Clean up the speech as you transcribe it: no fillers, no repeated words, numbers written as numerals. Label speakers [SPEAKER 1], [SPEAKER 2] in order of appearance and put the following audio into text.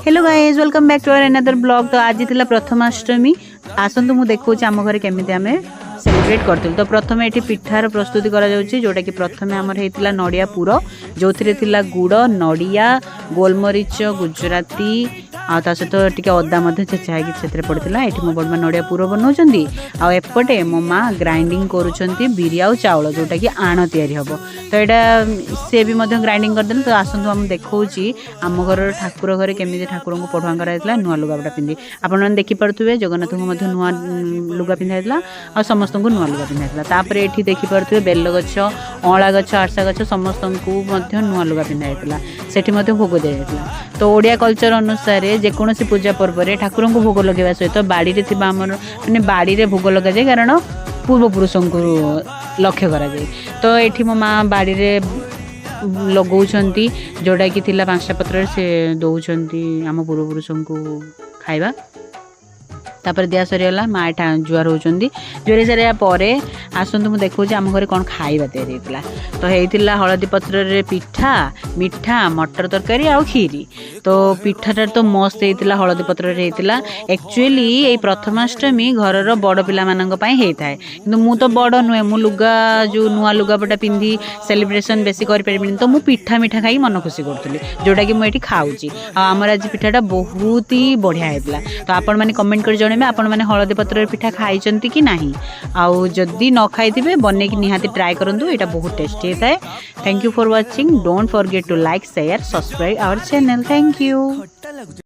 [SPEAKER 1] Hello guys welcome back to our another blog. तो आज थी प्रथमाष्टमी आसतु मुझे देखा आम घर केमी आम सेलिब्रेट करूँ। तो प्रथम ये पिठार प्रस्तुति जोटा कि प्रथम आमर होता नड़िया पुर जो थी गुड़ नड़िया गोलमरीच गुजराती आता सहित टी अदा छेचा से पड़ता ये मो बड़ नड़िया पुर बनाऊँगी आपटे मो माँ ग्राइंडिंग करुँच बिरी आउ चाउल जोटा कि आण तैयारी हम। तो यहाँ सी भी ग्राइंडिंग करदे। तो आसतु आम देखा आम घर ठाकुर घरे केमी ठाकुर को पढ़ुआ कराइला नुआ लुगापटा पिंधि आपने देखिपे जगन्नाथ को नुआ लुगा पिंधाइला आ समस्त को नुआ लुगा पिंधाइला। तापर ये देखिपे बेल गछ अँला गछ आरसा गछ समस्त को नुआ लुगा पिंधाइला सेठी भोग दिया। तो ओडिया कल्चर अनुसार जेकोसी पूजा पर्व ठाकुर को भोग लगे सहित बाड़ी माने बाड़ी भोग लग जाए कारण पूर्वपुरुष को लक्ष्य करा जाए। तो ये मो माँ बाड़ी लगौंट जोटा कि 5टा पत्र से दौरान आम पूर्वपुरुष को खाइबा। तापर दिया सरीगला माँ जुआर होती जुआरी सारा पर आसतु मुझे देखा आम घर कौन खाଇବା तैयारी होता। तो होता हलदी पत्र पिठा मिठा मटर तरकारी आ खीरी। तो पिठाटा तो मस्त होता हलदी पत्र होता। एक्चुअली ये प्रथमाष्टमी घर बड़ पिला होता है कि मु तो बड़ नुहे मु लुगा जो नुआ लुगापटा पिंधि सेलिब्रेशन बेसी करें। तो मुझे पिठा मिठा खाई मन खुशी करी जोटा कि मुझे खाऊँगी आमर आज पिठाटा बहुत ही बढ़िया होता। तो आपण मैंने कमेंट कर जन आपण मैंने हलदी पत्र पिठा खाई कि नहीं आउ जदि न खाई बन कि निहाती ट्राए करूँ यहाँ बहुत टेस्टी होता है। Thank you for watching don't forget to like share subscribe our channel. Thank you.